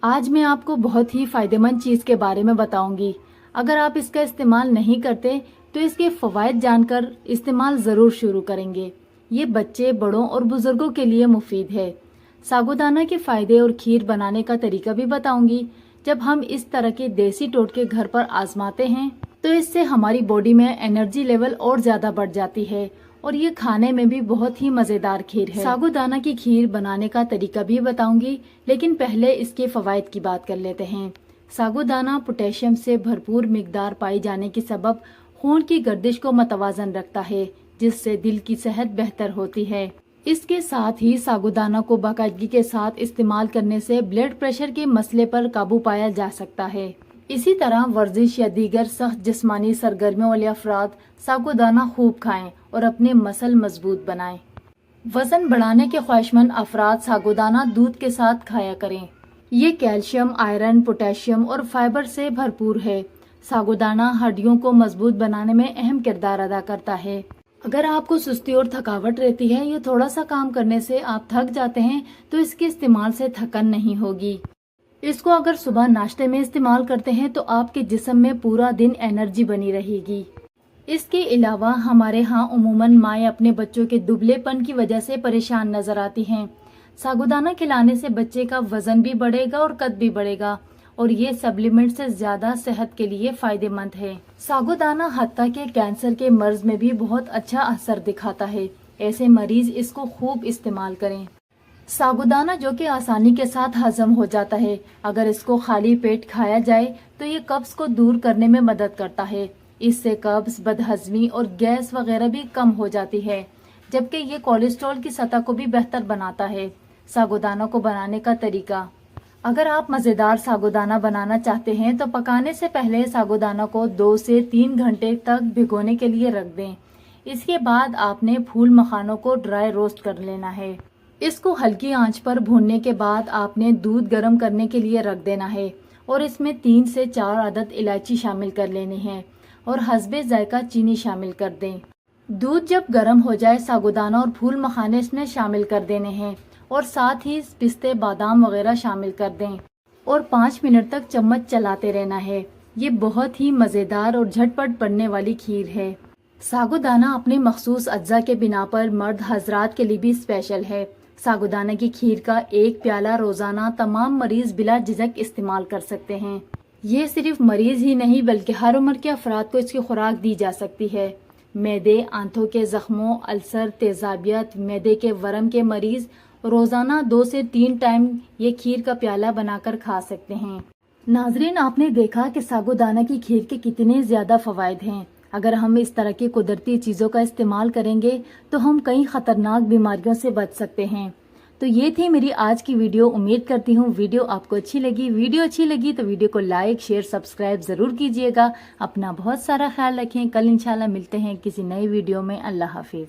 آج میں آپ کو بہت ہی فائدہ مند چیز کے بارے میں بتاؤں گی۔ اگر آپ اس کا استعمال نہیں کرتے تو اس کے فوائد جان کر استعمال ضرور شروع کریں گے۔ یہ بچے، بڑوں اور بزرگوں کے لیے مفید ہے۔ ساگودانہ کے فائدے اور کھیر بنانے کا طریقہ بھی بتاؤں گی۔ جب ہم اس طرح کے دیسی ٹوٹکے گھر پر آزماتے ہیں تو اس سے ہماری باڈی میں انرجی لیول اور زیادہ بڑھ جاتی ہے، اور یہ کھانے میں بھی بہت ہی مزیدار کھیر ہے۔ ساگودانہ کی کھیر بنانے کا طریقہ بھی بتاؤں گی، لیکن پہلے اس کے فوائد کی بات کر لیتے ہیں۔ ساگودانہ پوٹیشیم سے بھرپور مقدار پائی جانے کے سبب خون کی گردش کو متوازن رکھتا ہے، جس سے دل کی صحت بہتر ہوتی ہے۔ اس کے ساتھ ہی ساگودانہ کو باقاعدگی کے ساتھ استعمال کرنے سے بلڈ پریشر کے مسئلے پر قابو پایا جا سکتا ہے۔ اسی طرح ورزش یا دیگر سخت جسمانی سرگرمیوں والے افراد ساگودانہ خوب کھائیں اور اپنے مسل مضبوط بنائیں۔ وزن بڑھانے کے خواہش مند افراد ساگودانہ دودھ کے ساتھ کھایا کریں۔ یہ کیلشیم، آئرن، پوٹیشیم اور فائبر سے بھرپور ہے۔ ساگودانہ ہڈیوں کو مضبوط بنانے میں اہم کردار ادا کرتا ہے۔ اگر آپ کو سستی اور تھکاوٹ رہتی ہے یا تھوڑا سا کام کرنے سے آپ تھک جاتے ہیں تو اس کے استعمال سے تھکن نہیں ہوگی۔ اس کو اگر صبح ناشتے میں استعمال کرتے ہیں تو آپ کے جسم میں پورا دن انرجی بنی رہے گی۔ اس کے علاوہ ہمارے ہاں عموماً مائیں اپنے بچوں کے دبلے پن کی وجہ سے پریشان نظر آتی ہیں۔ ساگودانہ کھلانے سے بچے کا وزن بھی بڑھے گا اور قد بھی بڑھے گا، اور یہ سپلیمنٹ سے زیادہ صحت کے لیے فائدہ مند ہے۔ ساگودانہ حتیٰ کہ کینسر کے مرض میں بھی بہت اچھا اثر دکھاتا ہے۔ ایسے مریض اس کو خوب استعمال کریں۔ ساگودانہ جو کہ آسانی کے ساتھ ہضم ہو جاتا ہے، اگر اس کو خالی پیٹ کھایا جائے تو یہ قبض کو دور کرنے میں مدد کرتا ہے۔ اس سے قبض، بدہضمی اور گیس وغیرہ بھی کم ہو جاتی ہے، جبکہ یہ کولیسٹرول کی سطح کو بھی بہتر بناتا ہے۔ ساگودانہ کو بنانے کا طریقہ: اگر آپ مزیدار ساگودانہ بنانا چاہتے ہیں تو پکانے سے پہلے ساگودانہ کو 2 سے 3 گھنٹے تک بھگونے کے لیے رکھ دیں۔ اس کے بعد آپ نے پھول مکھانوں کو ڈرائی روسٹ کر لینا ہے۔ اس کو ہلکی آنچ پر بھوننے کے بعد آپ نے دودھ گرم کرنے کے لیے رکھ دینا ہے، اور اس میں 3 سے 4 عدد الائچی شامل کر لینی ہے اور حسب ذائقہ چینی شامل کر دیں۔ دودھ جب گرم ہو جائے ساگودانہ اور پھول مکھانے اس میں شامل کر دینے ہیں، اور ساتھ ہی پستے، بادام وغیرہ شامل کر دیں اور 5 منٹ تک چمچ چلاتے رہنا ہے۔ یہ بہت ہی مزیدار اور جھٹ پٹ بننے والی کھیر ہے۔ ساگودانہ اپنے مخصوص اجزاء کے بنا پر مرد حضرات کے لیے بھی اسپیشل ہے۔ ساگودانہ کی کھیر کا 1 پیالہ روزانہ تمام مریض بلا جھجک استعمال کر سکتے ہیں۔ یہ صرف مریض ہی نہیں بلکہ ہر عمر کے افراد کو اس کی خوراک دی جا سکتی ہے۔ معدے، آنتوں کے زخموں، السر، تیزابیت، معدے کے ورم کے مریض روزانہ 2 سے 3 ٹائم یہ کھیر کا پیالہ بنا کر کھا سکتے ہیں۔ ناظرین، آپ نے دیکھا کہ ساگودانہ کی کھیر کے کتنے زیادہ فوائد ہیں۔ اگر ہم اس طرح کی قدرتی چیزوں کا استعمال کریں گے تو ہم کئی خطرناک بیماریوں سے بچ سکتے ہیں۔ تو یہ تھی میری آج کی ویڈیو۔ امید کرتی ہوں ویڈیو آپ کو اچھی لگی۔ ویڈیو اچھی لگی تو ویڈیو کو لائک، شیئر، سبسکرائب ضرور کیجیے گا۔ اپنا بہت سارا خیال رکھیں۔ کل انشاءاللہ ملتے ہیں کسی نئی ویڈیو میں۔ اللہ حافظ۔